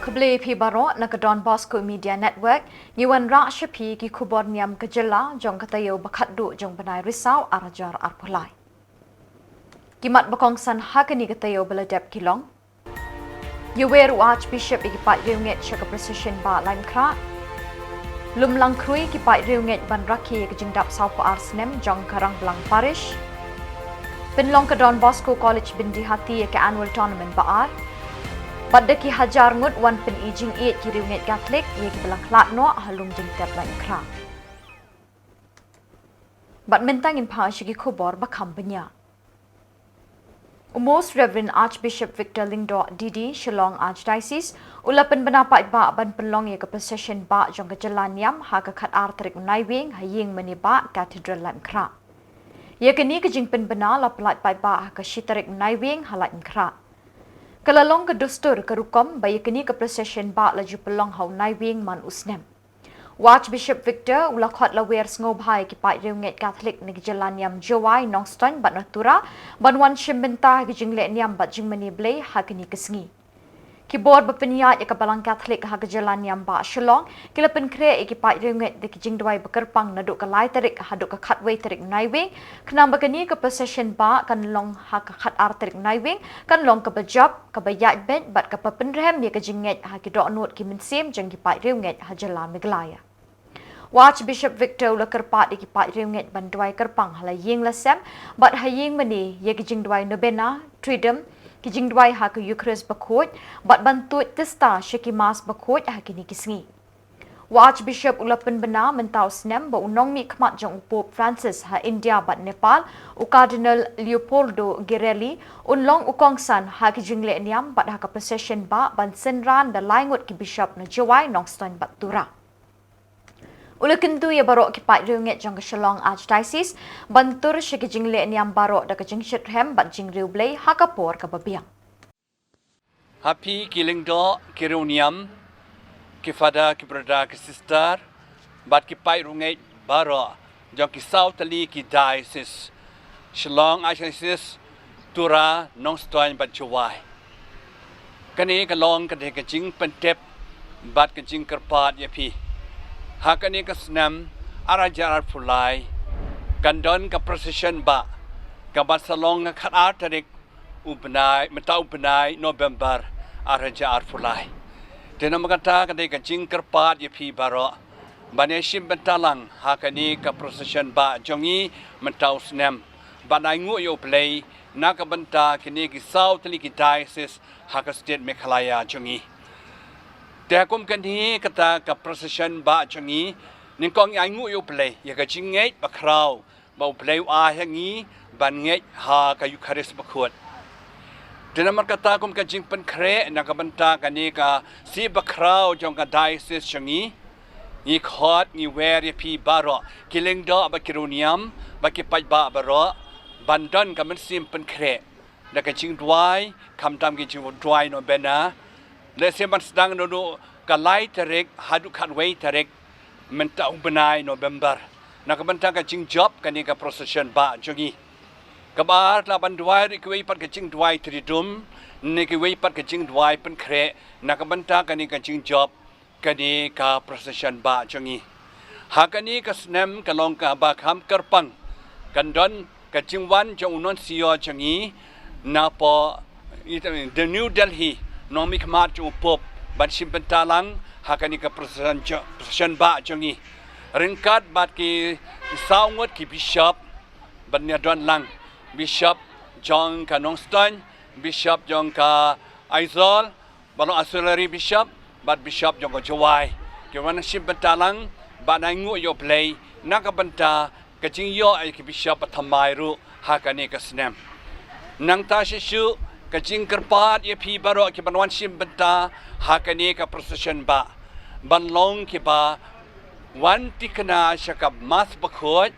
Khubor pi baro na Don Bosco Media Network ngiwan ra shapi ki Khubor NIAM kejela jong katayo bakat du jong benai Risaw arajar arpulai. Kimat bakongsan hakani katayo beladep kilong. Yuweru Archbishop ikipat riunget syaka precision ba lain kra. Lumlang krui kipat riunget ban raki kejingdap saupo arsnem jong karang belang parish. Penlong ke Don Bosco College Bindi Hati ke annual tournament baar. Pada ki hajar ngut wan pen ijing iet ki riunget Catholic ye ki belang klat no halung jingtep lain kra. Bat mentang in pa syaki Khubor bakam benya. Most Reverend Archbishop Victor Lingdo Didi Shillong Archdiocese ulapan benapat ba ban penlong ye ke procession ba jong ke jalan NIAM ha ke khat artrik Naiwieng haying meniba Cathedral lain kra. Ye ke ni ke jingpen bena la pelat pai ba ha ke shitarik Naiwieng halain kra. Kalalong ke dustur ke rukom bayi kini ke procession ba laju pelong hau Naiwieng man usnem. Archbishop Victor ula khot la wer sngop hai ki pai riunget Catholic ni jalan NIAM jawai nongston bat natura ban wan shimbenta ki jingle NIAM bat jingmani blay ha kini kesngi. Ki board bapeniat ya kabalang Catholic ha ke jalan NIAM ba Shillong kila pen kre ki pai riunget de ki jingdwai bekerpang naduk ke lai tarik haduk ke khatway tarik Naiwieng kenam bakani ke procession ba kan long ha ke khat ar tarik Naiwieng kan long ke bejab ke bayat bet bat ke penrem ya ke jinget ha ki dok not ki mensim jeng ki pai riunget ha jalan Meghalaya. Archbishop Victor ula kerpat ikipat riunget bandwai kerpang hala ying lasem bat haying mani ye kijing dwai nobena tridem kijing dwai ha ke Eucharist bakut bat bantut testa syaki mas bakut ha kini kisngi. Archbishop ula penbena mentau snem ba unong mi khmat jong Pope Francis ha India bat Nepal u Cardinal Leopoldo Girelli unlong ukongsan ha kijing le NIAM bat ha ke procession ba ban senran da laingut ki bishop na jawai nongston bat tura. Ulakan tu ya barok kipat riunget jong ke Shillong Archdiocese bantur syaki jingle NIAM barok da ke jing shithem bat jing riu blay hakapor ke babiang. Happy killing do kiriu NIAM ki fada ki brother ki sister bat kipat riunget barok jong ki South Ali ki diocese Shillong Archdiocese tura nongstoin bat jawai. Kani kalong kadhe ke jing pentep bat ke jing kerpat ya pi. Hakani ke senam arajar fulai kandon ke procession ba ke basalong ke khat artarik ubnai metau ubnai November arajar fulai tena makata kadai ke jing kerpat ye pi baro baneshim bentalang hakani ke procession ba jongi metau senam banai ngu yo play nak benta kini ki South li ki diocese hak state Meghalaya jongi. Tekum kan hi kata ke procession ba changi ningkong ai ngu yo play ya ka chingai ba kraw ba play a hangi ban ngai ha ka Eucharist bakhut tenamar kata kum ka jing pen kre na ka banta ka ni ka si ba kraw jong ka diocese changi ni khot ni wer ya pi baro killing do ba kiruniam ba ki pai ba baro bandon ka men sim pen kre na ka jing dwai kam tam ki jing dwai no bena Leseman sedang dulu kalai tarik haduk hadway tarik menta benai November. Nak bentang ke jing job kani ke procession ba jongi. Kabar la banduai rikwei pat ke jing duai tridum ni kwei pat ke jing duai pen kre nak bentang kani ke jing job kani ke procession ba jongi. Hakani ke snem kalong ka ba kham kerpang kandon ke jing wan jong unon sio jongi na po the New Delhi Nomi khmat chu pop ban simpentalang hakani ka procession ba jongi ringkat bat ki saungot ki bishop ban nya don lang bishop jong ka nongston bishop jong ka aizol balong auxiliary bishop bat bishop jong ka jawai ki wan simpentalang ban ai ngu yo play nakabanta ka jing yo ai ki bishop thamai ru hakani ka snem nang ta shishu kajing kerpat ye pi baro ki banwan sim benta hakani ka procession ba banlong ki ba wan tikna shaka mas bakhot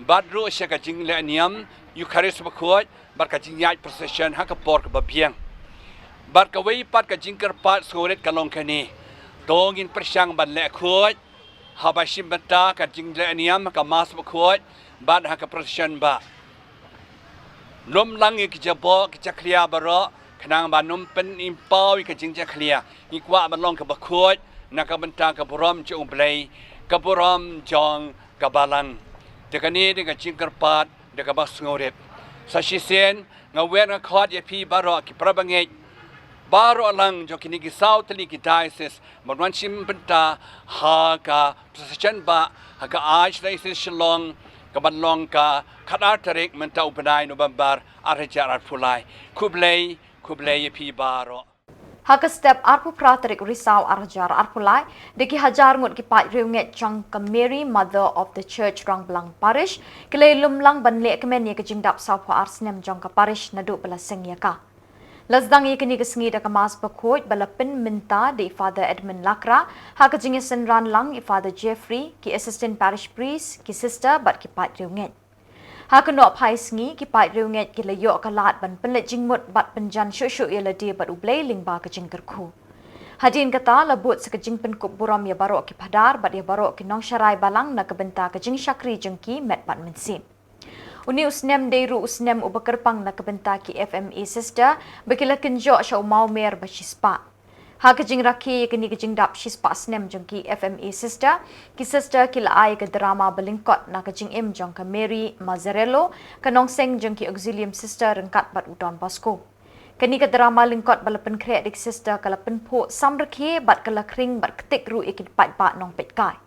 badru shaka jing le NIAM Eucharist bakhot bar ka jing yai procession ha ka por ka babiang bar ka wei pat ka jing kerpat skoret kalong kani dongin persyang ban le khot ha ba sim benta ka jing le NIAM ka mas bakhot bad ha ka procession ba Lom lang ki jabo ki chakria baro ขณะบานนมเป็นอิมเปาอีกจึงจะเคลียอีกว่ามันลองกับบขวดนักบันตากับพร้อมจะอุบเลยกับพร้อมจองกับบาลังแต่กันนี้denganจึงกระปาดเด็กกับบักสงบสัชเซนงาเวงคอดยาพีบารอกิประบังเงบารอลังจกินิกิสาวทลีกิไดซิสมันวันชิมเป็นตาฮากาประชาชนบะฮากาอาชไดซิสชลองกับบันลองกาขัดอาร์ตเริกมันตาอุปนัยโนบัมบาร์อาร์เจอาร์ฟูไลคุบเลยยาพีบารอHak step arpu praterik Risaw arjar arpulai deki hajar ngut ki pai riunget jang ka Mary Mother of the Church Rang Blang Parish kele lumlang banle kemen ye kejing dap saw pa arsnem jang ka parish nadu bala sengya ka Lasdang ye kini kesengi da kamas bakoj bala pin minta de Father Edmund Lakra hak kejing senran lang i Father Jeffrey ki assistant parish priest ki sister bat ki pai riunget Hakanok pai sengi ki pai riunget ki layo kalat ban penlet jingmut bat penjan syuk ye ladi bat ublay lingba ke jingkerku. Hadin kata labut sekejing penkup buram ya barok ki padar bat ya barok ki nong syarai balang na kebenta ke jing syakri jengki met bat mensin. Uni usnem deiru usnem ubakerpang na kebenta ki FME sister bekila kenjok sya umau mer bashispa. Hakajing rakhi kini kejing dap shispa snem jengki FME sister ki laai ke drama belingkot na kejing im jong ka Mary Mazzarello kanong seng jengki auxilium sister rengkat bat udon Bosco. Kini ke drama lingkot balapen kreatik sister kalapen po samrakhi bat kala kring bat ketik ru ikit pat bat nong pet kai.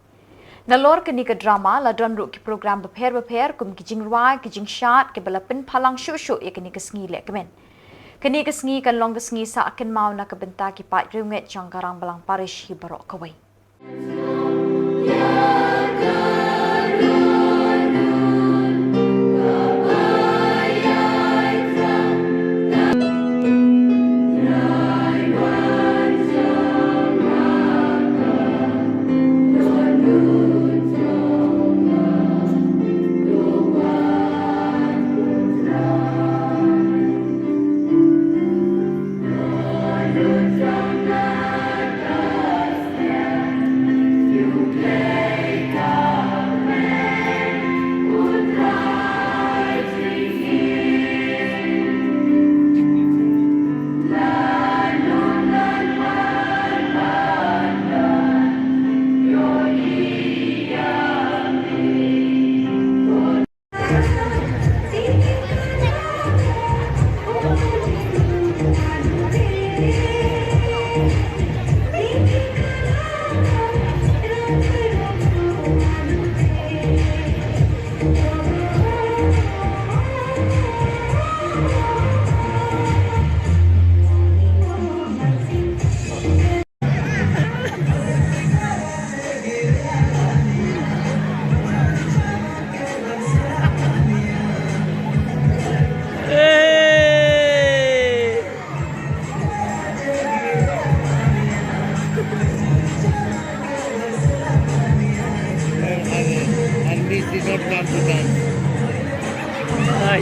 Nalor kini ke drama ladon ru ki program beper kum kejing ruai kejing shat ke balapen palang syuk ikini ke sengi lek kemen. Kini kesengi kan long kesengi sa akan mau nak kebenta ki pat riunget jangkarang balang parish hi barok kawai.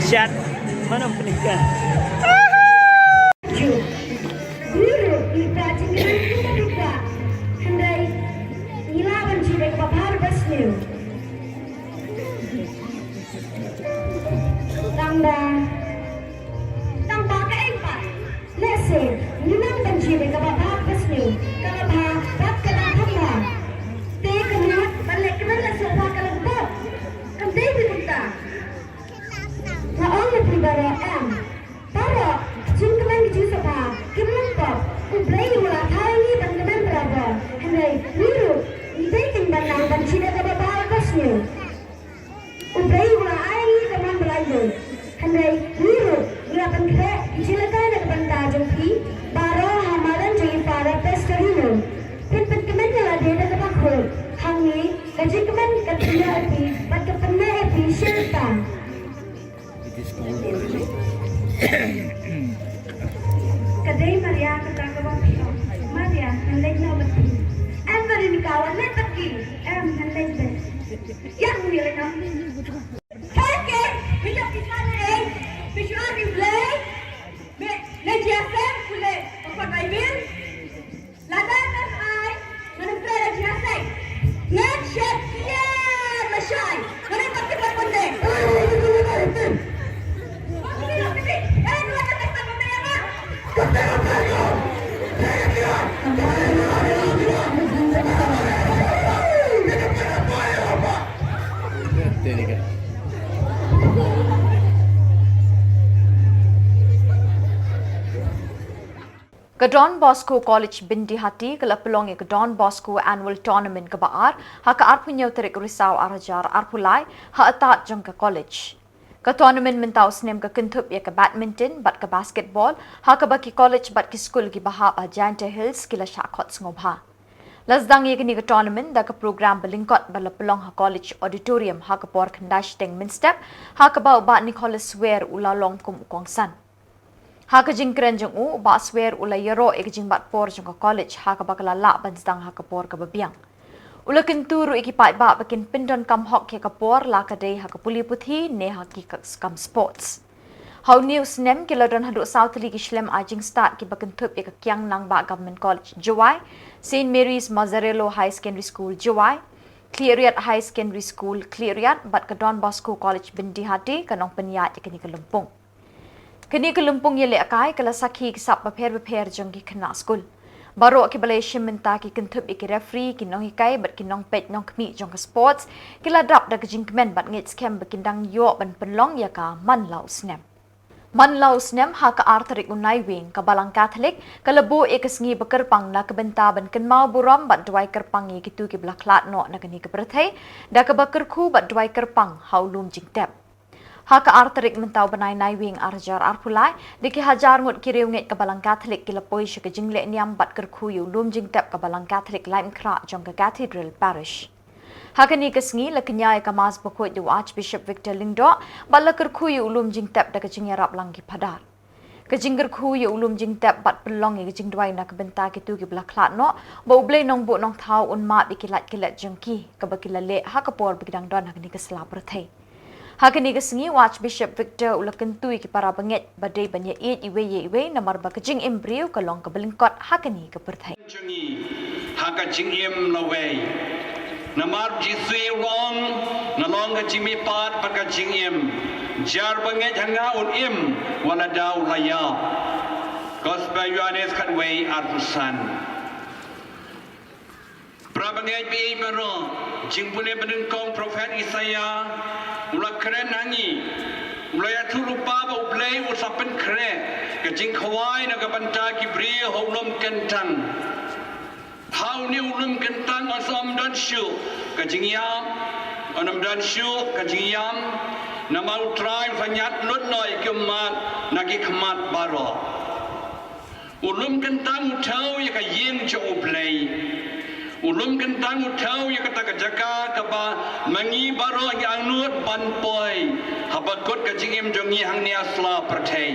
Syat, mana penikah? Guru kita cenderung kita buka. Hendai ilawan sudah kebahar basnu. Tamba keempat. Lese, minang dan sudah kebahar basnu. Kalabha, bat kena hamba. Te kemuat balik kena sebuah kalabot. Kembali dibuka. Naon pribara M. Para jin kemen jusapa, kemen pop, ublay wala thaini ban kemen beraba. Hendai biru, idekin banang ban cina kababal kasnu. Ublay wala aini kemen belayu. Hendai biru, wala ban khe, icilakai nak banta jengki, bara hamalan jangi para peskarino. Pin kemen jala deda kabakul. Hangi, kaji kemen katina api, bat kepenna api syaitan. Kadai Maria kata kawan kita, Maria hendak nak mati. Beri ni kawan nak pergi, hendak ber. Yang ni lena. Oke, kita pisah ni. Pisah di play. Lejiasen boleh. Apa kaibin? Lada kan ai? Mana play lejiasen? Nak share dia, masai. Mana pasti berpendek. Ke Don Bosco College Bindi Hati ke pelong ke Don Bosco Annual Tournament ke Baar ha ke arpunya terik Risaw arajar arpulai ha atat jong ke college. Ke tournament mentau snem ke kentup ya ke badminton bat ke basketball ha ke baki college bat ke school ki bahap a Giant Hills kila syakot ngobha. Lasdang ye ke ni ke tournament da ke program belingkot bala pelong ha college auditorium ha ke por kendash teng minstep ha ke bau bat Nicholas Swear ulalong kum ukongsan. Ha ke jing keren jeng u ba swear ula yero ek jing bat por jeng college ha ke bakala la banstang ha ke por ke babiang. Ula kenturu iki pai ba bakin pindon kam hok ke por la ke dei ha ke puli puthi ne ha ki kam sports. How news nem ke ladon hadu South League Shlem ajing start ki bakin thup ek kyang nang ba government college Jawai, St Mary's Mazzarello High Secondary School Jawai, Clergy High Secondary School Clergy bat ke Don Bosco College Bindi Hati kanong penyat ke ni ke Lumpung. Kini ke Lumpung ye lekai kala sakhi ki sap beper jong ki kena school. Baru ki balai shimenta ki kentup ki referee ki nong hikai bat ki nong pet nong kmi jong ke sports ki ladap da ke jingkmen bat ngit scam bekindang yo ban penlong ya ka man lau snem. Man lau snem ha ka artarik Naiwieng ka balang Catholic kala bo e kesngi bekerpang la ke benta ban ken mau buram bat dwai kerpang ye kitu ki blaklat no na kini ke berthai da ke bekerku bat dwai kerpang haulum jingtep. Ha ka artarik mentau benai Naiwieng arjar arpulai diki hajar ngut kiriunget ke balang Catholic kila poi ke jingle niam bat kerkuyu lum jingtep ke balang Catholic laim kra jong ke Cathedral Parish. Ha ka ni kesngi la kenyai ka mas bakoi du Archbishop Victor Lingdo bala kerkuyu lum jingtep da ke jingyarap langgi padar. Ke jingger kuyu lum jingtep bat pelong ke jing dwai na ke benta ke tu ke blaklat no ba ublei nong bu nong thau un ma bikilat kilat jengki ke bakila le ha ka por bikidang don ha ni ke selap berthai. Hakini kesengi Archbishop Victor ulakan tui ki para benget badai banyak iwe namar bakajing embryo kalong ke belingkot hakini ke perthai. Hakajing em laway. Namar jisui long nalong ke jimi pat bakajing em. Jar benget hanga un em wala daw laya. Gospel Yohanes katway artusan. Prabanget bi baro jingpune bedengkong Prophet Isaiah ula keren hangi ula ya lupa ba ublei usapen keren ke jing khawai na ka banta ki bri holom kentang hau ni ulum kentang asam dan shu ke jing yam anam dan shu ke jing yam na mau try fanyat lut noi ke mat na ki khmat baro ulum kentang uthau ya ka yeng jo ublei ulum kentang utau ya kata kejaka kaba mangi baro yang nut banpoi habakot kajingim jongi hang ni asla pertai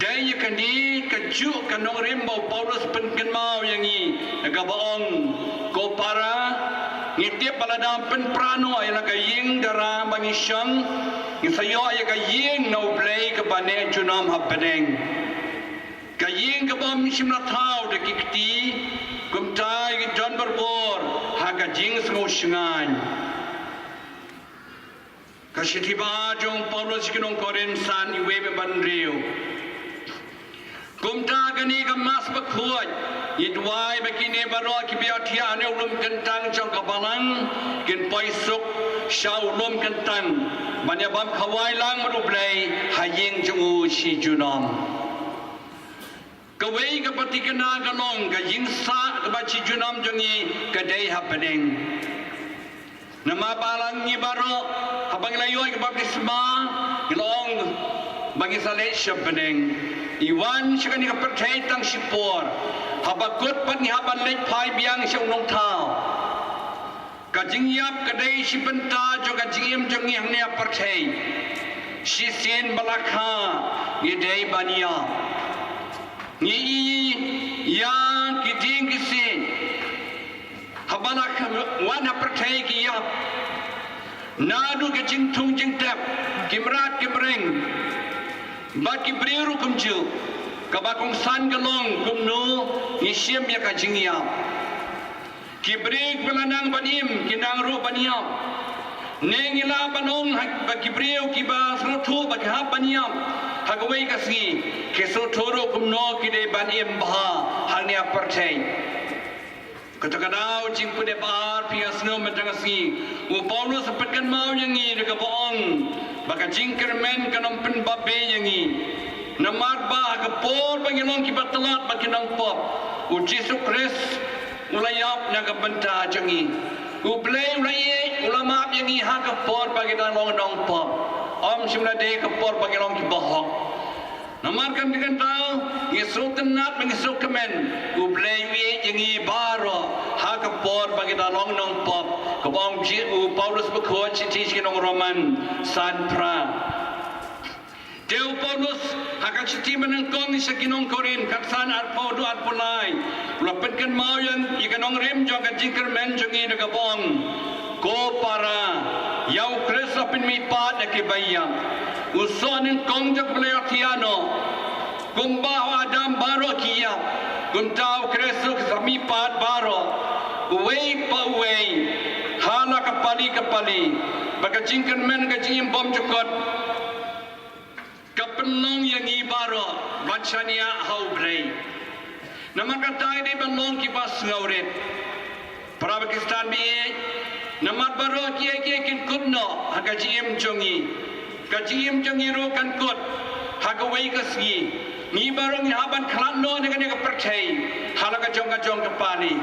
dai ya kandi kaju kanong rimbo Paulus penkenmau yangi nagabaong ko para ngitiap paladam pen prano ya kaying dara bangi syang ngisayo ya kaying no play ke bane junam hapedeng kaying ke bom simna thau de kikti kumtai John berbor haga jings ngosngan kasitiba jong Paulus kinong korin san iwe bandriu kumta gani kamas bakhuaj idwai bakine baro kibiatia ne ulum kentang jong kabalang kin paisuk shaulum kentang banyabam khawai lang madublai haying jungu si junom kawai ka patikana galong ka yingsa ka bachi junam jongi ka day happening nama balang ni baro habang layoy ka baptisma galong bagi salet happening iwan siya ka percaya tang sipor habakut pat ni haban lek pai biang siya unong tao ka jingyap ka day si benta jo ka jingyam jongi hang niya percaya si sin balakha ni day baniya ni yang kiting kisin habana wana percaya ki ya nadu ke jing tung jing tap kimrat kibreng ba kibriru kumju kabakong san galong kumnu ni siam ya ka jing ya kibrek belanang banim kinang ru baniam nengila banong ba kibriu kiba srotu ba ka baniam hagawai kasgi keso toro kumno kide banim bah hanya percay katakadau jingpude bar piasno metangasi u Paulus sepetkan mau yangi de kaboong baka jingkermen kanom pen babe yangi Namar ba ka por Panginoon kibatalat makinang pop. U Jesu Kris ulayap na kabanta jangi. U play ulaye ulamap yang iha ka por Panginoon long pop. Om simna de ka por Panginoon kibahok. Namar kam dengan tau Yesu tenat mengisu kemen. U play wi yang i baro ha ka por Panginoon long pop. Kabong u Paulus bekot citi kinong Roman san pra. Deu Paulus akan siti menengkong sa kinong Korin kaksan arpo do arpulay. Lapetkan mau yang ikanong rim jong kajingker men jongi nagabong. Ko para yau Kris apin mi pat na kibayang. Uson ng kong jak tiano. Kung baho Adam baro kiyap. Kung tao Kris sa mi pat baro. Uway pa uway. Hala kapali. Bagajingker men kajingim bom jukot. Kapenong yang ibaro bacanya haubrei. Nama kata ini penong kipas ngaurit. Para Pakistan biye. Nama baro kia kin kutno hagajiem jongi. Kajiem jongi ro kan kut hagawai kasgi. Ni baro ni haban klanno dengan yang percay. Halaga jong kepali.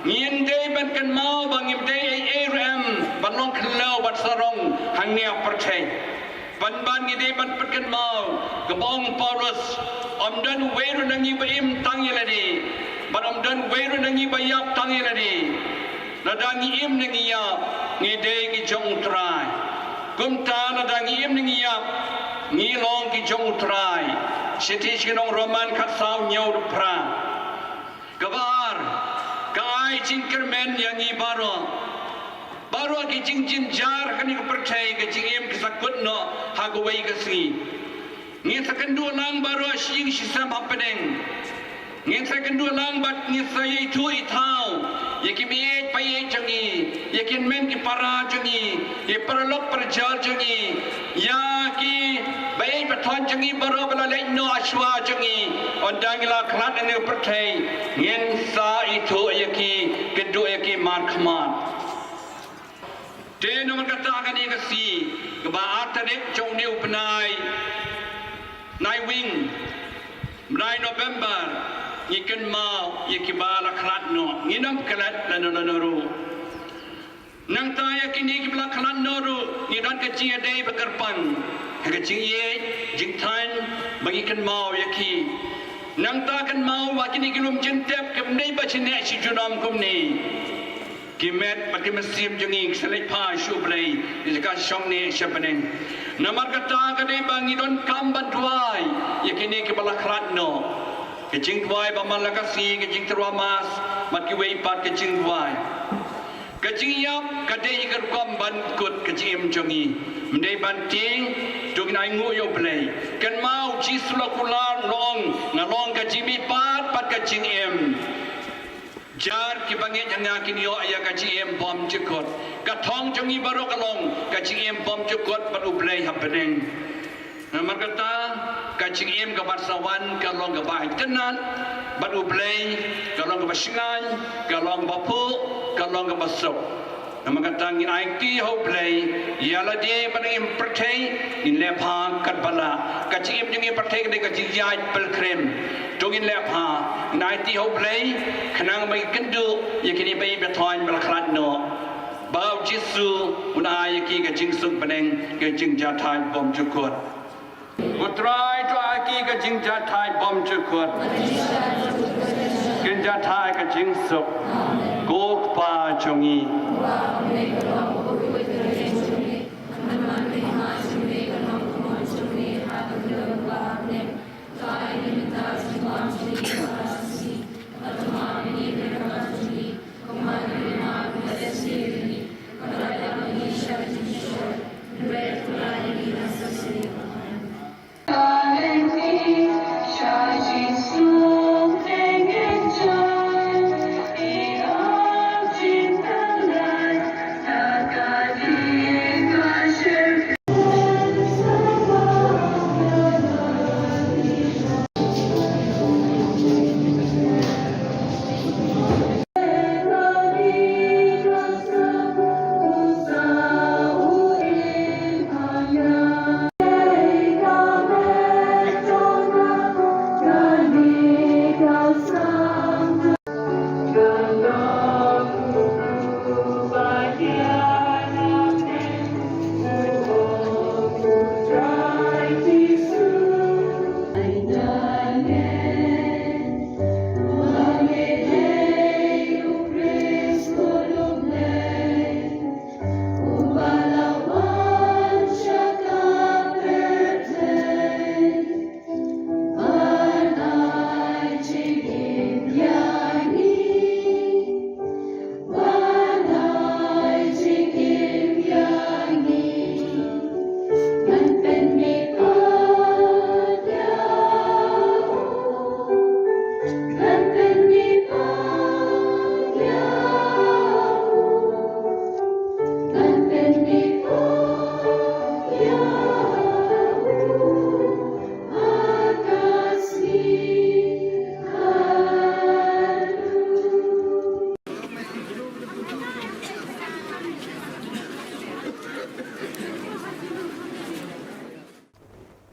Ngien day ban kan mau bangim day ARM banong klau bat sarong hang nia percay. Ban ni ban petkan mau kebong Paulus dan weru nangi baim tangi ladi ban dan weru nangi bayap tangi ladi nadangi im nangi yap ngide ki jong trai kumta nadangi im nangi yap ngilong ki jong trai siti sinong Roman katsau nyau pra kabar kai cingkermen yang ibaro baru ki jing jar kani percaya ke jingim kesakut no hagawai kasi ngi sakendu lang baru asying sisam happening ngi sakendu lang bat ngi saya itu itau yakin miet payet jangi yakin men ki para jangi ye paralok perjal jangi ya ki baik beton jangi baru bala no aswa jangi ondang la klat ne percaya ngin sa itu yaki kedu yaki man khamat Deno katakan ia kasi kebaat tadi jauh ni upenai Naiwieng Menai November ikan mau ikibala klatno nginam klat lanoru nang taya kini kibala klatnoru ngidan kecing adai bekerpan kecing ye jingtan bagikan mau yaki nang takan mau wakini kilum jentep kemnei bacine si junam kumni Kimet pati mesim jengi selai pa syublai jika syomni syapenen namar kata kadai bangi don kamban tuai yakini kepala kratno kecing tuai bamalakasi kecing terwamas maki wei pat kecing tuai kecing yap kadai ikan kamban kut kecing jengi mendai banting dung nai ngu yo blai kan mau jislo kular long ngalong kecing pat kecing em jar ki bangit hanya kini yo ayah kaji em bom cekot katong jongi baru kalong kaji em bom cekot baru blay happening nama kata kaji em kabar sawan kalong kabai tenan baru blay kalong kabar singan kalong bapu kalong kabar sok nama kata ngin aiki ho blay yala dia pada em percay in lepha kat bala kaji em jongi percay kene kaji jai pelkrem Tungin lepha naiti ho play kanang mai kendu yakini bai betoin balaklat no bau jisu una yaki ka jingsuk paneng ka jingja thai bom chukot utrai to aki ka jingja thai bom chukot kinja thai ka jingsuk gok pa chongi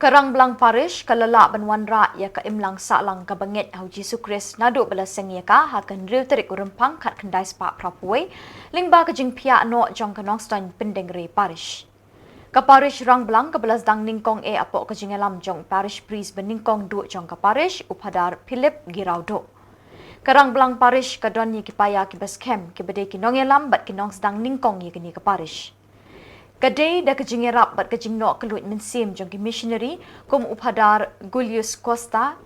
Kerang belang parish kalala banwan ra ya ka imlang salang ka banget hau Jesu Kris nadu bala sengya ka hakan riu terik urempang kat kendai spa prapuai lingba ka jing pia no jong ka nongstan pendengre parish. Ka parish rang belang ka belas dang ningkong apok ka jing alam jong parish priest beningkong du jong ka parish upadar Philip Giraudo. Kerang belang parish ka don ki paya ki bas kem ki bede ki nongelam bat ki nongs dang ningkong ye kini ka parish. Kadai dah kejing erap bat kejing nok keluit mensim jong ki missionary kum upadar Julius Costa,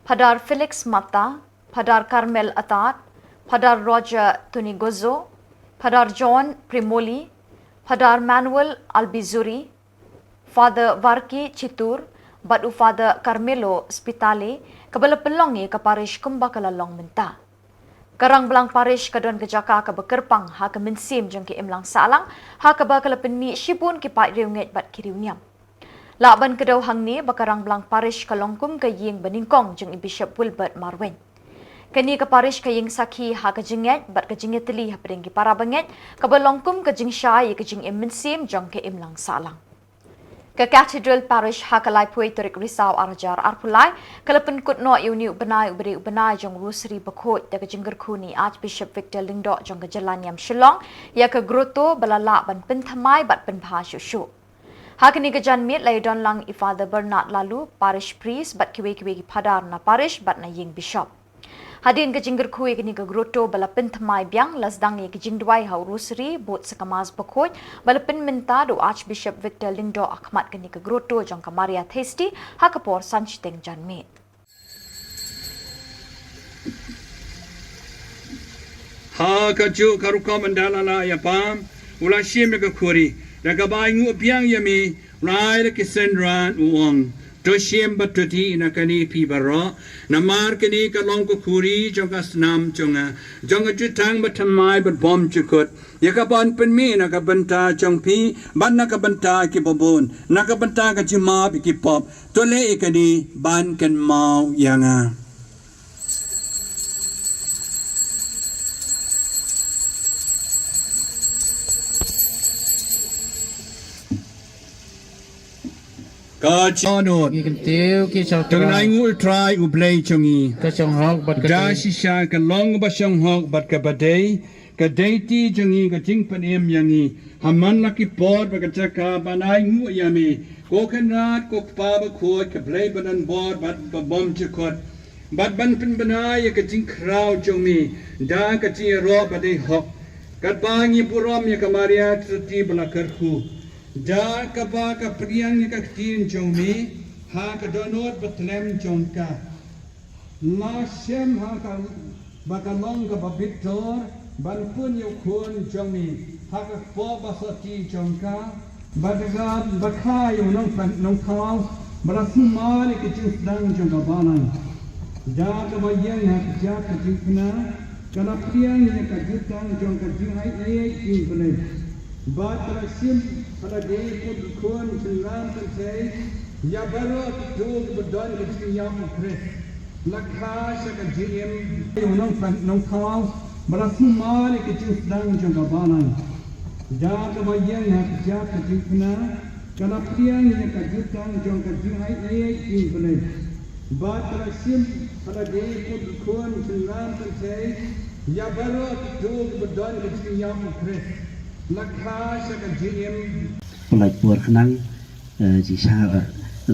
padar Felix Mata, padar Carmel Atat, padar Roger Tunigozo, padar John Primoli, padar Manuel Albizuri, Father Varki Chitur, bat u Father Carmelo Spitale, kabala pelongi ka parish kumbakalalong menta. Kerang belang parish kadon kejaka ka bekerpang ha ka mensim jong ki imlang salang ha ka ba kala penni shibun ki pai riunget bat kiriuniam. Laban kedau hang ni bakarang belang parish kalongkum ka ying beningkong jong Bishop Wilbert Marwen. Kani ka parish ka ying sakhi ha ka jinget bat ka jinget teli ha pedeng ki para banget ka balongkum ka jing syai ka jing mensim jong ki imlang salang. Ke Cathedral Parish hakalai puai terik Risaw arjar arpulai kalapen kut no iuniu benai jong rusri bakot da kejingger kuni Archbishop Victor Lingdo jong ke jalan NIAM Shillong ya ke groto balala ban penthamai bat penpha shushu. Hakini ke janmit lai don lang i Father Bernard lalu parish priest bat kiwe ki padar na parish bat na ying bishop. Hadin ke jingger kui kini ke groto bala penthamai biang lasdang ye ke jingdwai hau rusri bot sekamas bakot bala penmenta do Archbishop Victor Lindo akmat kini ke groto jong ke Maria Thesti hakapor sanchiteng janmit. Ha kaju karuka mandala ya pam ula shime ke kuri da gabai ngu biang yami rai ke sendran uang Doshiem batuti na kani pi baro namar kani kalong ko kuri jong asnam jonga jutang batamai but bom chukut yakaban penmi na kabanta jong pi ban na kabanta ki bobon na kabanta ka jima ki pop tole ikani ban kan mau yanga Kacau Ki kentiu ki chau Tengai ngul try ublay chongi. ka chong hok bat ka Da shisha ka long ba shong hok bat ka badai ka deiti chongi ka jing panem yangi. Haman laki pot ba ka chaka banai ngu yami. Ko kanat ko pa ba khoi ka blay badan bot bat ba bom chukot. Bat ban pen banai ka jing kraw chongi. Da ka chi ro badai hok. Kat bangi purom ya ka Maria truti bala kerku. Da ka ba ka priang ni ka tin jomi ha ka donot batlem jonka la shem ha ka ba ka long ka ba victor ban kun yu kun jomi ha ka po ba so ti jonka ba ga ba kha yu nong pan nong thao ba la su ma ni ki chu dang jonka ba nan da ka ba yang ha ja ka ti na ka na priang ni ka ju dang jonka ji hai ai ki bane ba tra sim pada day pun kun senang pensai ya baru tu berdon ke yang pres lakha saka jm nong thao barasu mari ke chu dang jong banan ja ka bayang na ja ka tikna kana priang ni ka jutang jong ka ji hai ai ki bane ba tra sim pada day pun kun senang pensai ya baru tu berdon ke yang pres lakha saka jm Pelai puar kenang jisha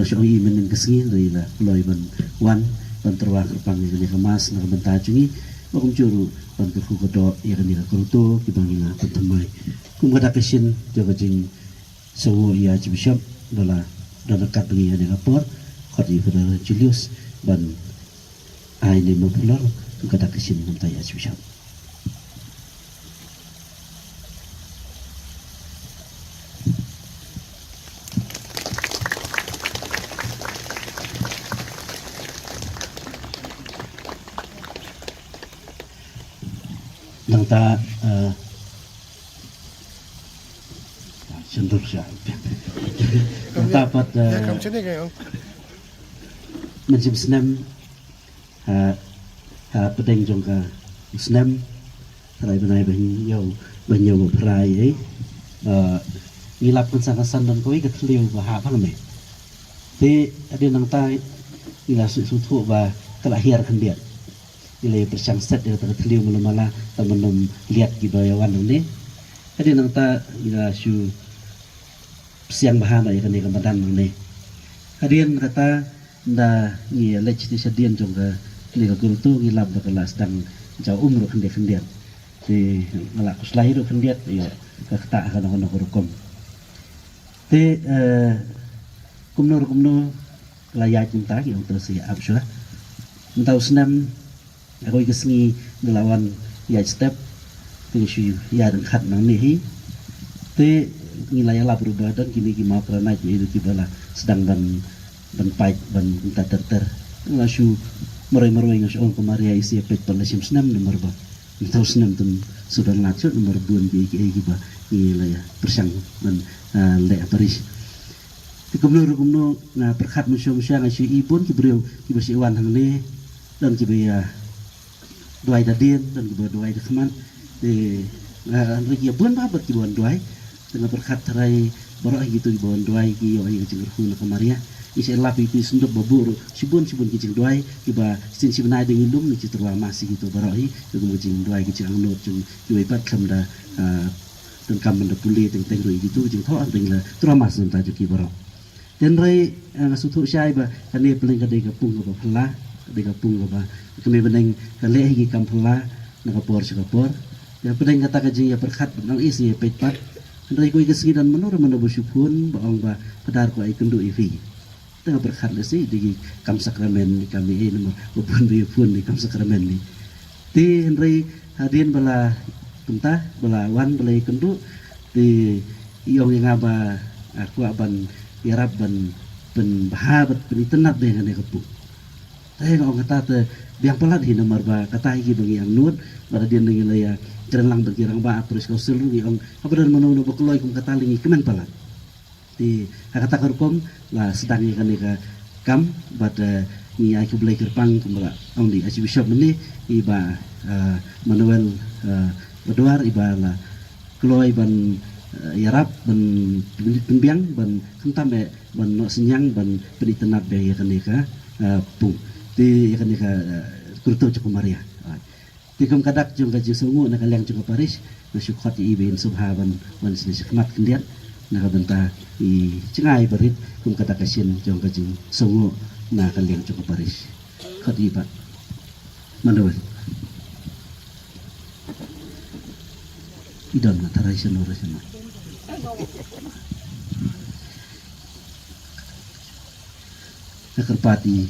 shoi menen kesini dari la pelai ban wan ban terwak kerpang ini kemas nak benta jungi bakum juru ban kerku kodo ia kini keruto kibangina pertamai kum kata kesin jaga jing sewo ia Bishop dala dana kat bengi ada kapor khadi pada Julius ban aini mempular kum kata kesin benta ia Bishop nang ta sendur siya nang dapat mencim senam pedeng jong ka senam rai benai banyo perai ngilap kun sangasan dan koi ketliu baha pala me Te ada nang tai ila sutu ba kelahir kendiat. Ila bersang set ila terkeliu malamala temenum lihat di bayawan ni. Ada nang ta ila su siang bahana ya kan ni kamadan ni. Hadian kata nda ni legislation jong ka ni ka guru tu ngilap ba kelas dang jauh umur kendiat. Te ngala kuslahir kendiat ya kata kan ono hukum. Te kumno layak cinta yang terus ya absyah. Mentau senam aku ikut ngelawan ya step tinggi ya dan khat nang ni te ngilaya lah berubah dan kini mau kerana itu kibala sedang ban Peit ban minta ter ngasu merai ngasu kemaria isi Peit palasim senam nomor ba mentau senam tu sudah ngacut nomor 2 bi kiba ngilaya persang ban le Paris kumno na perkhat musyong ngasu ibun kibriu kibasi wan hang ni dan kibaya doai dadin dan kibaya doai keman di lagi buan babat kibuan doai dengan berkat terai barak gitu kibuan doai ki yo ai kecil hu na kamaria isi lapi ki sunduk babur sibun kecil doai kiba sin sibnai dengan lum ni citrua masih gitu barak hi dengan kecil doai kecil angnot jeng kibai pat kamda dan kamda puli teng roi gitu jeng tho dengan trua mas ta ju ki barak dan rai ngasutu syai ba kane peling kadai kapung ba phala kadai kapung ba kami beneng kale hi kampula na kapor yang pedang kata kaji ya berkat nang isi Peit pat hendai ko ikasi dan menur bersyukur baong ba pedar ko ai kendu ivi tengah berkat lesi di kam sakramen kami ini ubun pun di kam sakramen ni ti hendai hadin bala pentah bala wan bala kendu di iong yang aba aku aban yarab ban bahabat penitenat dengan kapu saya ngong kata te biang pelat hi nomor ba kata hi bagi yang nut pada dia dengan laya lang berkirang ba terus kau selu ni ong apa dan manono bekeloi kum katalingi kemen palat di kata kerkom lah sedang ikan ika kam pada ni aku beli kerpang kumala ong di Archbishop ni iba Manuel berdoar iba lah keloi ban yarap ban penbiang ban kentam ban no senyang ban penitenat be ikan ika pung di ikan ika kurto cukup maria Tikum kadak jung kaji sungu nak kaliang jung Paris nasyukhat ibin subhaban wan sini khmat kendiat nak benta I cengai berit kum kadak kasin jung kaji sungu nak kaliang jung Paris khat ibat mandawan idon na tarai senor senor Nakerpati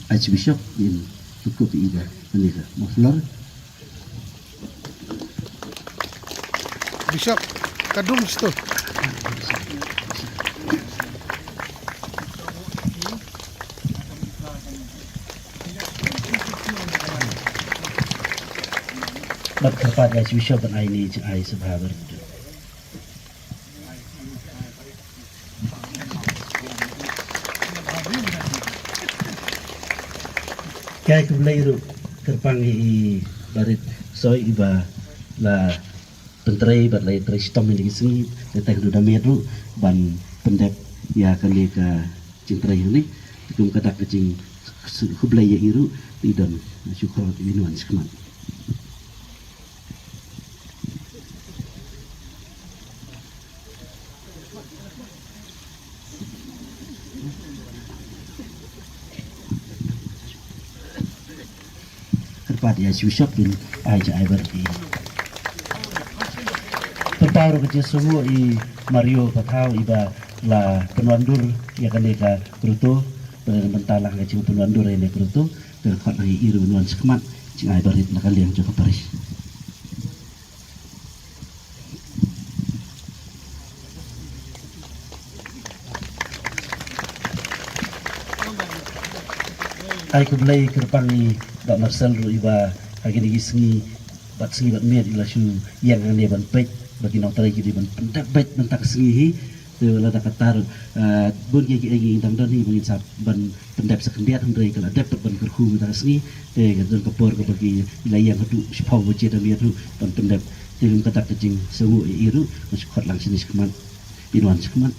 Archbishop in Tukupi ida menika maflor Bishop kadung situ. Berkepat guys Bishop dan ini ai sebahabar. Kaya kublayro kerpangi barit soy iba la pentrai bat lai trai stom ni sini tetang du dameru ban pendek ya kali ka cintrai ni kum kata kecing kublai ya iru idon syukur minuan sekman kerpat ya syusap din aja ai berarti Terparu kerja semua Mario Patau iba la penuandur ya kan ka kruto dengan bentalah ngajing penuandur ini kruto dan khat ai iru penuan sekmat cing ai barit nak kalian cukup Paris ai kublai kerpangi dak Marcel iba lagi di sengi bat sengi bat med ila su yang ane ban Peit bagi nak tarik di ban pendak bet mentak sengihi tu la katar bun ki egi tang dan hi mengin ban pendap sekendiat hendai kala dep ban kerhu ta sengi te gadon kapor ke bagi wilayah hadu sipau boje da miatu ban pendap tim kata kecing sewu iru masuk khot lang sinis keman binuan sekman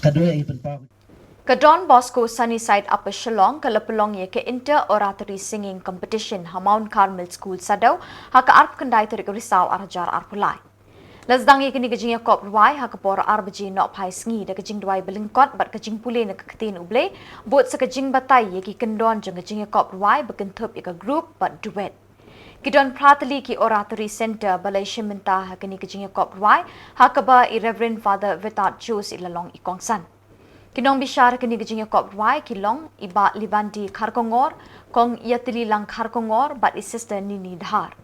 Kadua ay penpau. Ke Don Bosco Sunnyside Upper Shillong ke lepelong ye ke Inter Oratory Singing Competition ha Mount Carmel School Sadau ha ke arp kendai terik Risaw arjar arpulai. Lezdang ye kini kejing yakop ruai ha ke por arbaji nok pai sengi da kejing duai belengkot bat kejing pule na keketin uble buat sekejing batai ye ki kendon jeng kejing yakop ruai bekentup ye ke group bat duet. Kidon Pratali ki Oratory Center Balai Shimenta ha kini kejing yakop ruai ha ke ba Reverend Father Vetat Jus ilalong ikongsan. Kinong bishar kini gejing yakop ruai kilong iba libandi kharkongor kong yatili lang kharkongor bat sister nini dhar.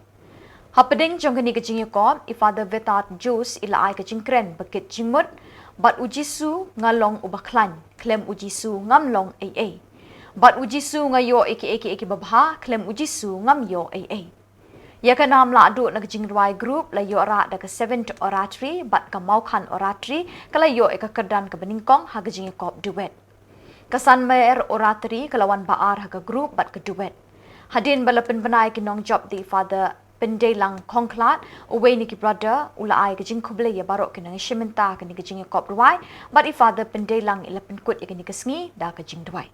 Hapading jong kini gejing yakop ifada vetat jus ila ai gejing kren bekit jimut bat ujisu ngalong ubaklan klem ujisu ngamlong ai. Bat ujisu ngayo eki babha klem ujisu ngam yo ai. Ya ka nam la adu na gejing ruai group la yo ra da ka 7th oratory bat ka maukan oratory kala yo eka kedan ka beningkong ha gejing kop duet. Kasan mer oratory kalawan baar ha ka group bat ka duet. Hadin balapen benai kinong job di father pendai lang kongklat uwe ni ki brother ula ai gejing kuble ya barok kinang shimenta ka ni gejing kop ruai bat i father pendai lang ilapen kut ya ni kesngi da ka jing duai.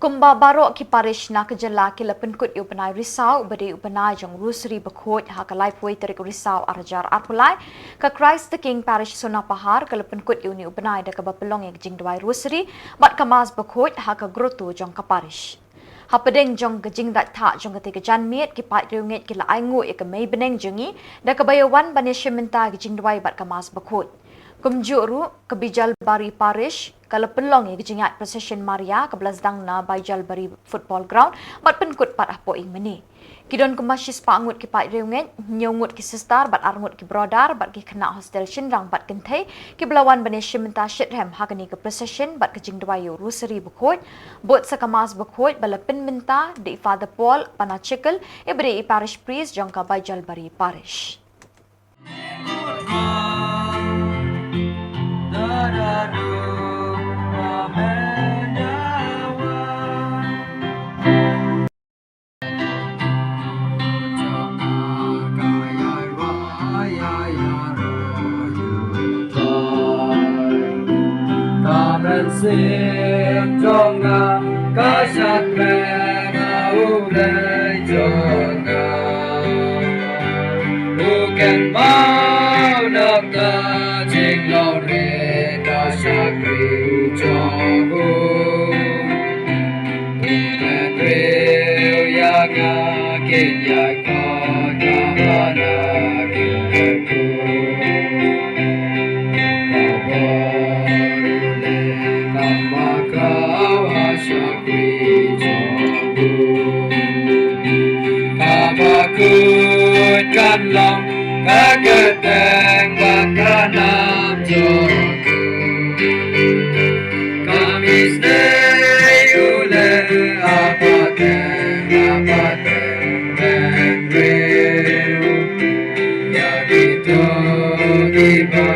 Kumba barok ki parish na kejala ki lepenkut upanai Risaw beri upanai jong rusri bekut hakalai puai terik Risaw arjar arpulai ke Christ the King parish Sunapahar ke lepenkut uni upanai da ke bapelong yang jing dwai rusri bat kamas bekut haka groto jong ke parish. Hapadeng jong gejing dat tak jong ketika janmiet ki pat riunget ki la aingu ke mei beneng jengi da ke bayawan banishmenta gejing dwai bat kamas bekut. Kumjuru kebijal bari parish kalau pelong yang kejingat procession Maria ke belasdang na Baijal Bari Football Ground bat penkut pat apo ing meni. Kidon kemasis pa angut ki pat riunget nyongut ki sistar bat arngut ki brodar bat ki kena hostel shinrang bat kentai ki belawan banishim menta shitrem hagani ke procession bat kejing dwayo ruseri bekut bot sakamas bekut bala pen menta di Father Paul panachekel ibri parish priest jongka Baijal Bari parish. Sing jonga kasakmena ulai jonga bukan mau nak tajik lore kasakri jongu bukan real yang akin yang kahana keku kan long kageteng bakanam joku kami stay ule apateng mengreu ya gitu tiba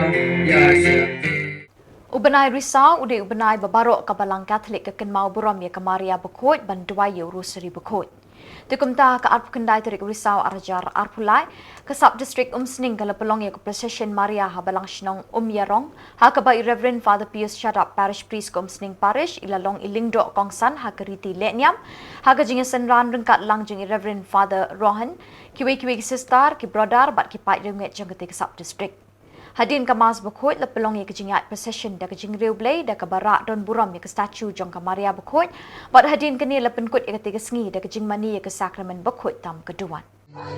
ya syakti. Ubenai Risaw ude ubenai babarok kabalang Katolik kekenmau buram ya kemaria bekut banduai ya ruseri bekut. Dikumta ke arp kendai terik Risaw arjar arpulai ke sub district Sning kalau pelong ya ke procession Maria habalang Shillong Yarong ha ke bai Reverend Father Pius Shadap parish priest ke Sning parish ilalong ilingdok kongsan ha ke riti NIAM ha ke jingasan ran rengkat lang jing Reverend Father Rohan kiwi sistar ki brodar bat ki pai renget jong ke sub district. Hadin kamas bekut le pelong ya kejingat procession da kejing riu blay da ke barak don buram ya ke statue jong ke Maria bekut bat hadin kini le penkut ya ketiga sengi da kejing mani ya ke sakramen bekut tam keduan. Thank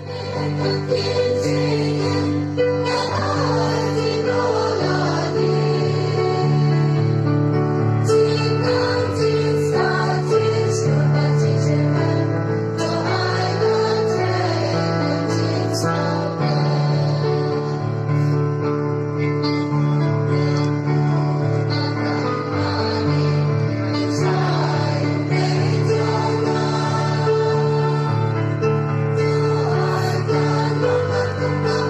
you.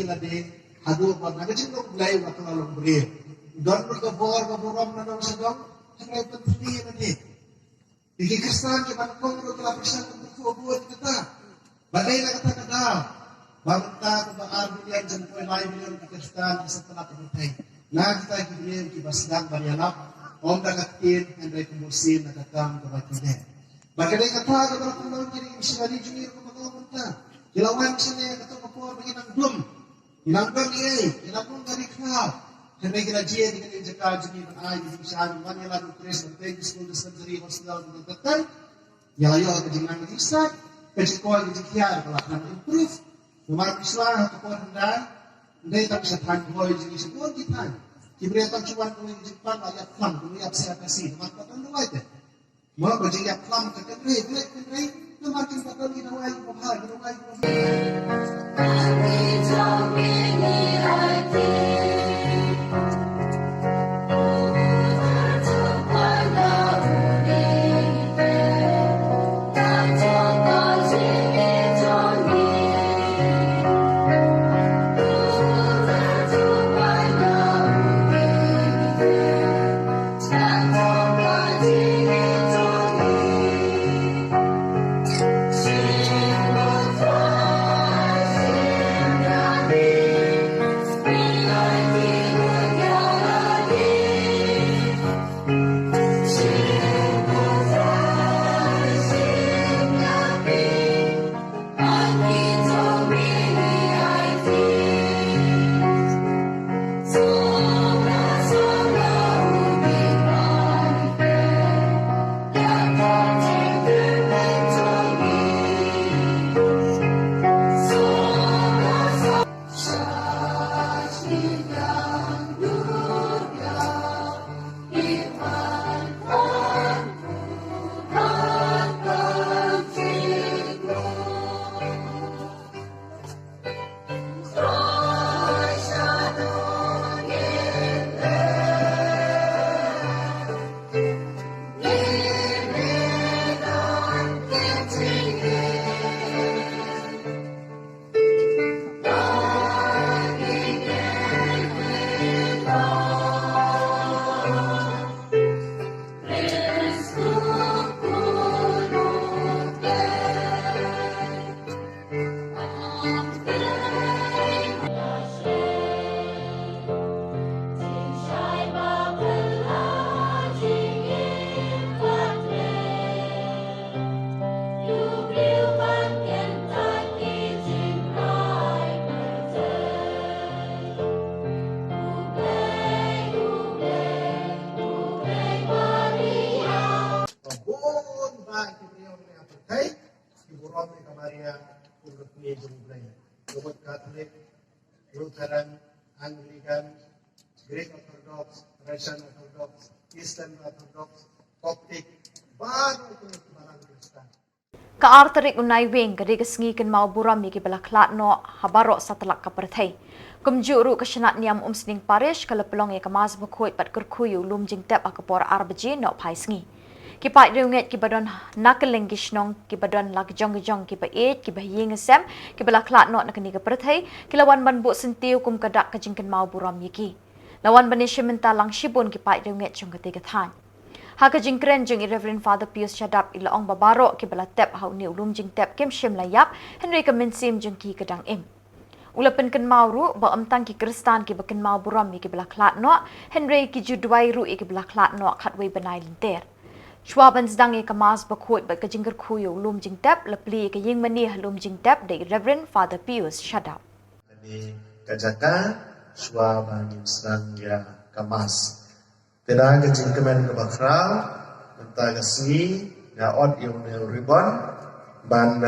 lade hadu ba naga jingok blai wa tolong beri don berkebor keburom nanong sedong henry pentri lade diki kesan ke bangkong ro telah bisa buat kita badai la kata kata bangta ke baar bilian jempoi lai bilian Pakistan setelah pentai nah kita kirim ki basdang barialap om dakatin henry kemusin nakakam ke batine bagai kata ke bangkong kiri misalnya jumir ke bangkong kita Kilawan misalnya kata kapor menginang belum, inang belum ni, inang belum dari kau. Henry kira dia dengan jaga jadi berai di misalnya mana lalu terus bertemu school dispensary hospital berdekat, ya yo kejengan bisa, kejekoy kejekiar kalau akan improve. Nomor Islam kapor hendak tak bisa tahan boy jadi sebut kita. Kibretan cuan kau Jepang ayat flam, kau ayat siapa sih? Nomor kau tu aja. Mau berjaya flam kekenri. Makin bakal kita wai bahar kita wai Lutheran, Anglican, Greek Orthodox, Russian Orthodox, Eastern Orthodox, Coptic, baru itu barang Kristen. Kaartarik Naiwieng kadigasngi kan mau buram ki balaklat no habaro satlak kaperthai. Kumjuru kasanat niam umsning parish kalapelong e kamas bakhoit pat kurkuyu lumjing tep akapor arbaji no paisngi. Kipai riunget kibadon nakaling gishnong kibadon lagjong kipai kibahing sem kibalaklat no nakani kaperthai kilawan banbu sentiu kum kadak kajingkan mau buram yiki. Lawan banisya menta lang shibun kipai riunget jong ketiga than. Haka jingkren jeng Reverend Father Pius Shadap ilaong babaro kibala tep hau ni ulum jing tep kim shim layap Henry kaminsim jeng ki kadang im. Ulapan kan mauru ba amtang ki kristan ki bakin mau buram ki balaklat no Henry ki judwai ru ki balaklat no khatwei banai linter. Chwaban sedang kamas bakhoit ba kajingker kuyo ulum jing tep lepli ke ying mani halum jing tep de Reverend Father Pius Shadap. Ini kajaka chwaban sedang kamas. Tidak kejingkemen ke bakral, mentah kesini, ya od yang ribon, ban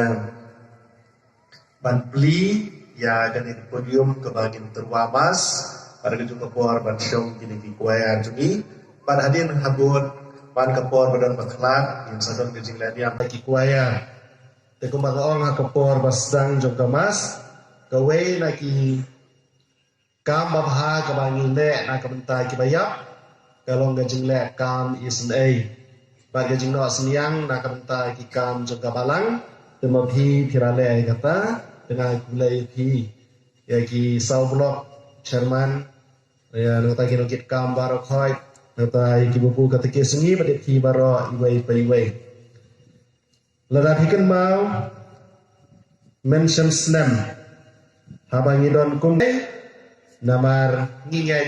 pli, ya kan di podium ke bagian terwamas, pada kejung kepor ban syong kini kikuaya jungi, pada hadir habut ban kepor badan baklat, yang sadon kejing ladiam kikuaya, tekum bagaong kepor basdang jong kemas, gawe lagi kam babha ke bangin le nak kementai kibayap. Kalau gajing lek kam isen a, bagi gajing no seniang nak kenta kikam juga balang, demabhi pirale kata dengan kulai pi, ya ki sau blok chairman ya nota ki nokit kam baro khoi nota ki buku katike sengi badet ki baro iwai paiwai lada hikan mau mention snem habangi don kum namar ngingai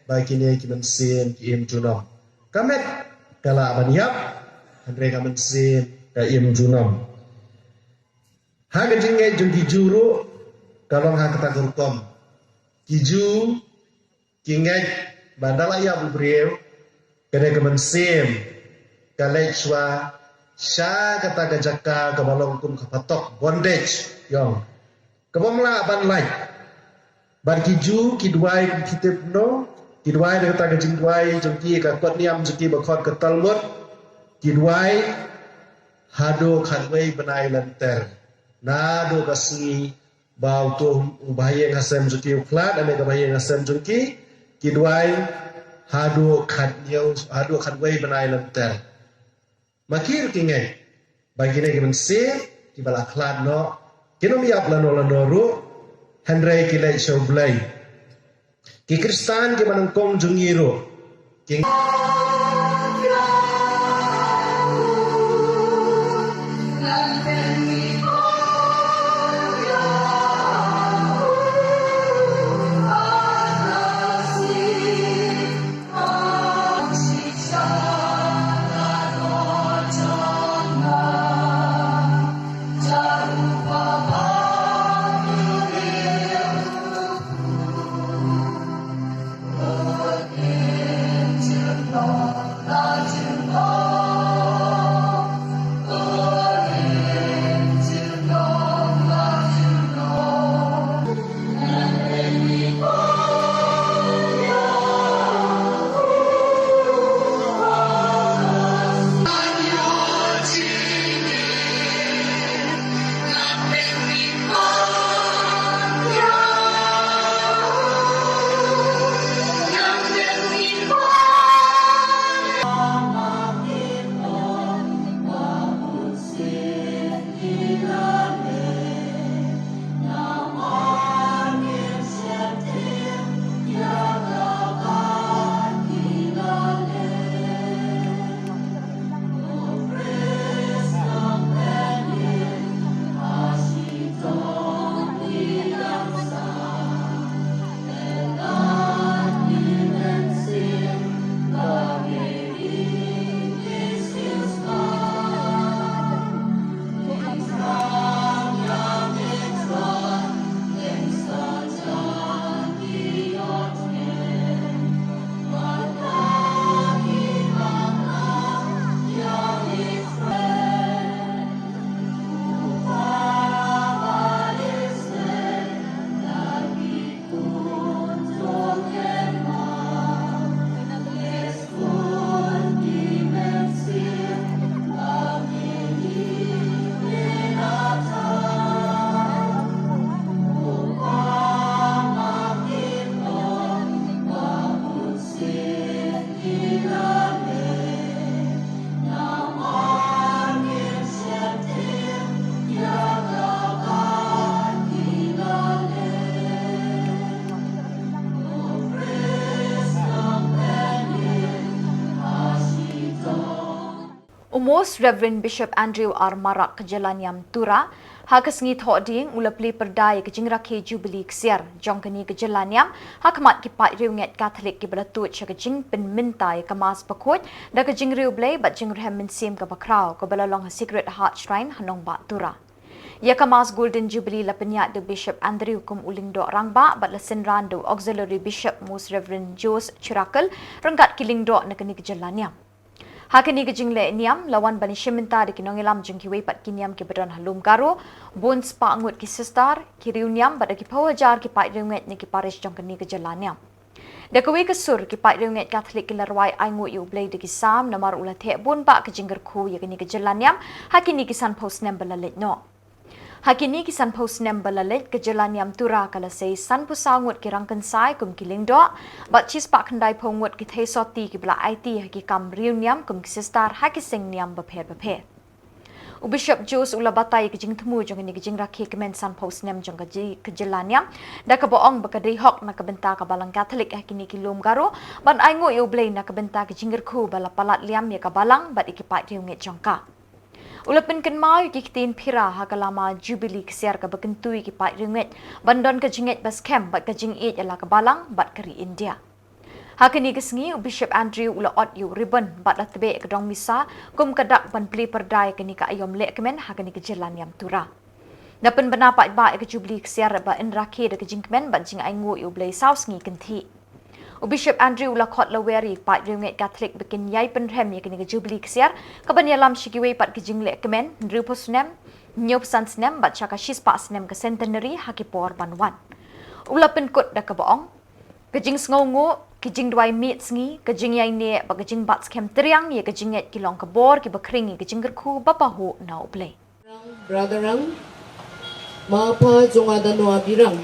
bagi ni ki mensin ki im junom kamet kala baniap andre ka mensin ka im junom haga jingai jung ki juru kalong ha kata kurkom kiju kingai bandala ya bubreu kene ka mensin kalechwa sya kata gajaka kabalong kum kapatok bondage yong kabomla ban lai ban kiju kidwai kitip no kidwai de kata gajing dwai jongki ka kot niam jongki bakhot ka talmud kidwai hado khanwei banai lanter nado kasni bau tu ubaye ngasem jongki uklat ame ka baye ngasem jongki kidwai hado khanwei banai lanter makir kingai bagi ni kimen se ki bala khlad no kino mi ap lano ru handrai ki lai show blai ki kristan ki manang kong jungiro ki Most Reverend Bishop Andrew R. Marak Kejalanyam Tura hakas ngi thoding ulapli perdaya kejingrakhe Jubilee ksiar jongkani Kejalanyam hakmat kipat riunget Catholic ki belatut kejing penmintai kemas pakut da kejing riu blai bat jing rehem minsim ka bakrau ko belalong Secret Heart Shrine hanong ba Tura ya kemas Golden Jubilee lapanyat de Bishop Andrew kum uling do rangba bat lesen randu Auxiliary Bishop Most Reverend Jos Chirakal rengkat kiling do nakani Kejalanyam Hakini kejing le niam lawan bani shiminta de kinongilam jengkiwe pat kiniam ke bedan halum karo bon spa angut ki sistar ki riuniam bada ki pawajar ki pai riunget ni ki parish jongkani Kejalanyam de kawe kesur ki pai riunget Catholic ki larwai aingut yu blai de ki sam namar ulathe bon ba kejingger khu ya kini Kejalanyam hakini kisan post nembala let no Hakini kisan post nembalalet Kejalanyam Tura kala say san pusangut ki rangkan sai kum kiling do bat chis pak khandai pongut ki thei soti ki bla IT haki kam riuniam kum ki sistar haki sing niam bapher Bishop Jus ula batai kejing temu jong ini kejing rakhi kemen san post nem jong kejelanya da ka boong bakadei hok na kabenta ka balang Katolik kini kilom garo ban aingo eu blei na kabenta kejing gerku bala palat liam ya ka balang bat ikipai riunget jongka. Ulapin kan mau kikitin pira hakalama Jubilee kesiar ka bekentui ikipai riunget bandon kejinget bas camp bat kejing it ala ka balang bat keri India. Hakini kesengi Bishop Andrew ula ot yu ribbon bat latbe kedong misa kum kadak ban pli perdai kini ka ayom lek kemen hakini kejelan yam tura. Dapen benapak ba ke Jubilee kesiar ba enraki de kejing kemen bat jing aingu yu blai saus ngi kenti. Bishop Andrew ula khot laweri pat riunget Katolik bikin yai penrem ya kini ke Jubilee kesiar ka ban yalam shikiwe pat kejing lek kemen ndru posnem nyop sansnem bat chaka shispa snem ke centenary hakipor banwan. Ula penkut da ka boong kejing sngongo kejing dwai meat sngi kejing yai ne ba kejing bats kem teriang ye kejing et kilong Khubor ki bakringi kejing gerku bapahu na ublei brotherang mapa jongada no abirang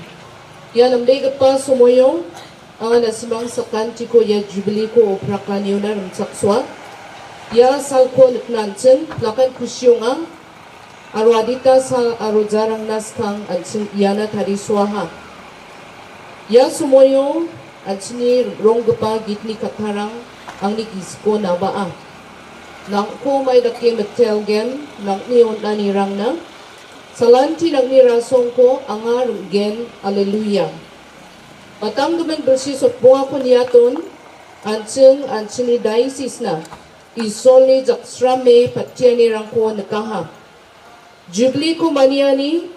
ya namdei gapa sumoyong ang nasimang sakan tiko ya Jubilee ko praklanyo na rumsakswa ya salko nuknanchen lakan kusyonga arwadita sa arojarang naskang anchen yana tari swaha ya sumoyong Anchini ronggapa gitni katarang ang nikisko na baa. Nang ko may daki metel gen nang niyon na nirang na. Salanti nang nirasong ko ang gen aleluya. Matang gaman bersis of bunga ko niyaton anchini diocese na. Isoli jaksrame patya nirang ko nakaha. Jubilee ko maniani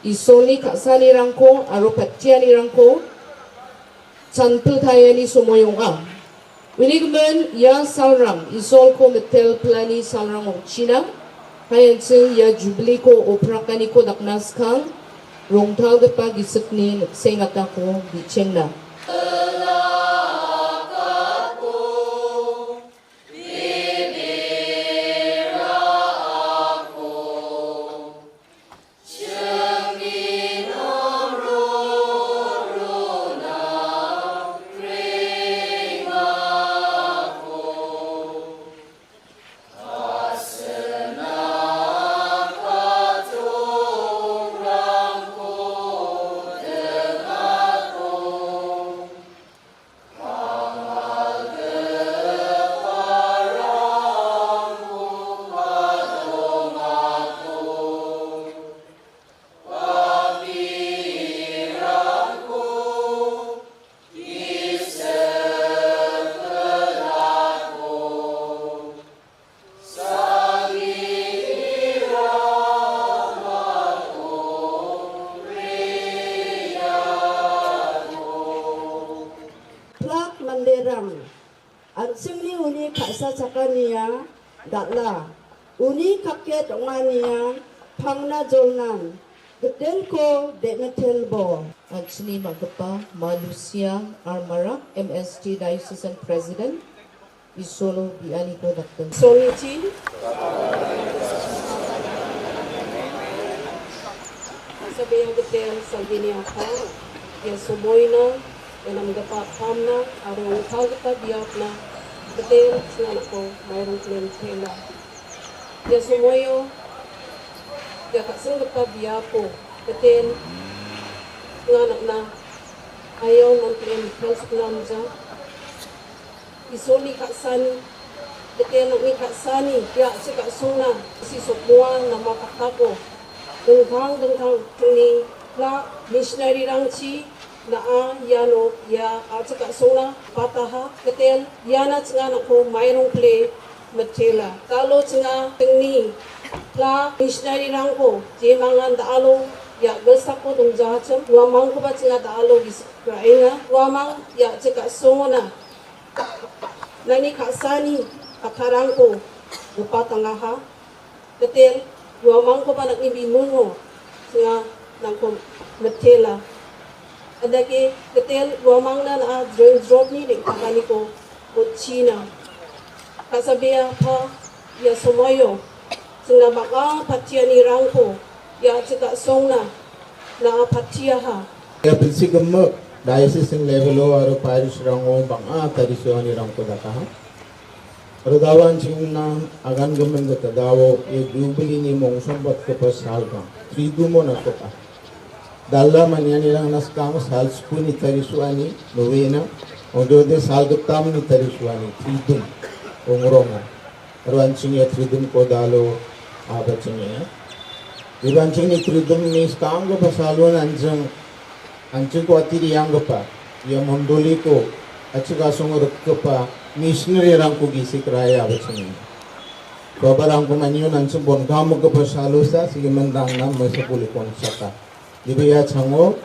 isoli kasali nirang ko aro patya nirang ko Chantu thayani sumoyong ang. Winigman ya salrang isol ko metel plani salrang ng China. Kayan sing ya Jubilee ko oprakani ko daknas kang rongtal de pa gisakni sengata ko bicheng na. Ansingni uni kasa cakania dakla uni kaket ongania pangna jolnan gedel ko demetel bo ansini magapa malusia armara MST Diocesan President isolo biani ko dakten soliti sabi yang gedel salvini apa ya sumoina dalam dapat pamna arong thal kita biapna betul senang ko mayroong kliyentela ya sumoyo ya kasing kita biapo betul nganak na ayaw ng kliyentela sa kunamja isoli kasani betul ng ikasani ya si kasuna si sopuan na makakako dengkang ni la missionary rangchi na yano ya atsaka sona pataha ketel yana tsinga nako mayroong play matela talo tsinga tengni la missionary rangko je mangan daalo ya gesta ko dong jahacham wamang ko ba tsinga daalo gis rainga wamang ya tsaka sona nani kasani akarangko upatangaha ketel wamang ko ba nagibinungo tsinga nako matela adake ketel wamang na drop ni ding kakani ko China kasabia pa ya sumoyo sina baka patia ni rangko ya cika songna na patia ha ya pinsigamak diocese level o aro parish rango banga tarisyo ni rangko daka ha Radawan cingna agan gamen gata dawo e jubili ni mongsom bat ke pasalga. Tridu mo na soka. Dalla manyani lang naskam sal spuni tarisuani novena. Odo de sal gatam ni tarisuani tridum ongronga. Rawan cingya tridum ko dalo aba cingya. Rawan cingni tridum ni skam go pasalon anjing ko atiri yang gapa. Ya mondoli ko achika songo rakpa missionary rangku gisi keraya bacanya. Bapa rangku maniu nanti bon kamu ke pasalusa sigi mendang nam masa pulih konsata. Jadi ya cango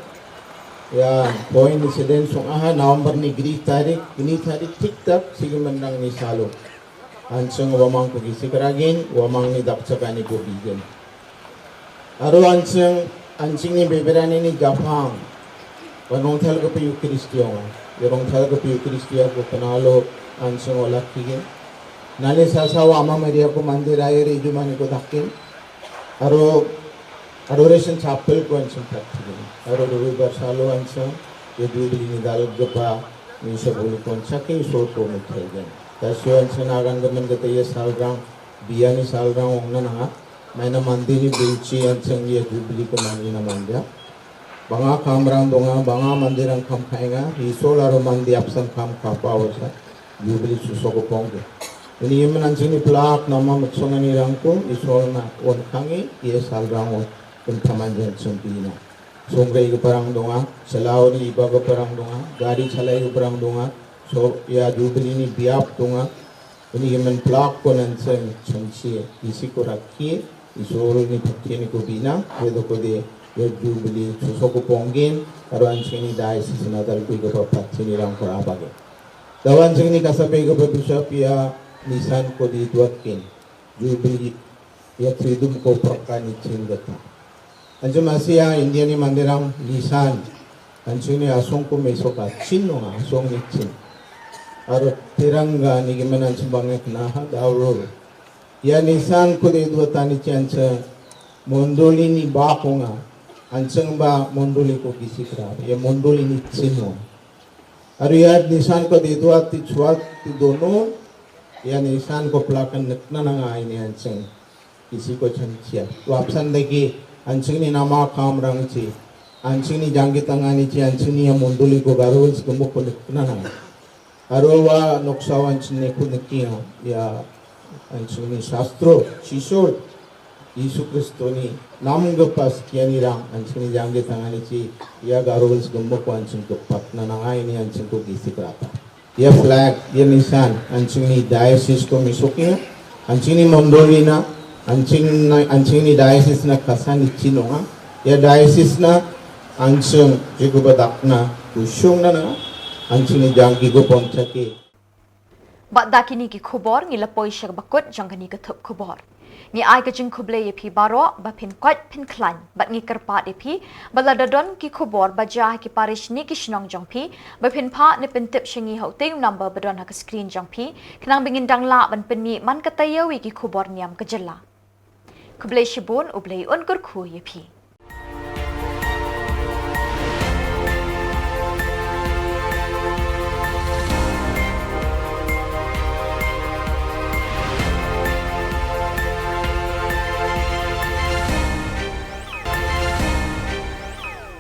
ya poin insiden sung aha November ni giri tarik tik tak sigi mendang ni salu. Ansung wamang ku gisi keragin wamang ni dakcakani ku bigen. Aru ansing ni beberani ni Jepang. Wanong thal ko piyu Kristiyan. Yorong thal ko piyu Kristiyan ko panalo ansung olak kige. Nale sasawa ama Maria ko mandir ayer ijumani ko dakin. Aro adoration chapel ko ansung taktige. Aro rubi barsalo ansung yedu bini dal gapa ni sabuli kon saking so to muthagen. Tasyo ansung agan gamen gate ye salrang biani salrang ongna na maina mandiri bilchi ansung yedu bili ko mani na mandya. Banga kamrang donga banga mandirang kam khainga isolaro mandi apsan kam kapawasa jubili susoko pongge ini yemen anjini plak nama matsongani rangko isolna on khangi ye salrango kuntamanjan sumpina songre ke parang donga selawri iba ke parang donga gari chalai ke parang donga so ya jubili ni biap donga ini yemen plak ko nanseng changsi isi ko rakhi isol ni phakti ni ko bina wedo ko de ya jubili susoko ponggen karo anjini diocese na dal ko ko phakti ni rang ko abage dawan sing ni kasabi ko bishop ya nisan ko di duatkin jubili ya tridum ko prakani chingata anjo masya india ni mandirang nisan anjo ni asong ko mesoka chinno nga asong ni chin aro tiranga ni gimanan simbangek na ha dawro ya nisan ko di duatani chancha mondoli ni ba ko nga anseng ba mondoli ko kisikra ya mondoli ni chinno Ariyat nisan ko dito at titswat ti dono ya nisan ko plakan nakna nga ini anseng isi ko chanchia wapsan lagi anseng ni nama kamrang chi anseng ni janggit angani chi anseng ni mondoli ko garul skumbo ko nakna nga arwa noksawan chine ko nakia ya anseng ni shastro shishol Yesus Kristus ni nam gepas kiani rang anseng ni janggit angani chi ya garul skumbo ko anseng ko patna nga ini anseng ko gisi krata ya flag ya nisan anseng ni diocese ko misuki anseng ni mondoli na anseng ni diocese na kasan ni chino nga ya diocese na anseng jigo badak na usyong na anseng ni janggi ko ponchake Dakini ki Khubor ngilapoi siya bakut jangkani ka THUP Khubor. Ni ay ka jing kuble yepi baro ba pin kwat pin klan bat ngi kerpat yepi baladadon ki Khubor ba jah ki parish ni ki Shillong jangpi ba pin pa ni pin tip shingi hau ting number badon ha ka screen jangpi kenang bingin dang la ban pin mi man ka tayawi ki Khubor niam ka jela. Kuble shibun ublei un kur khu yepi.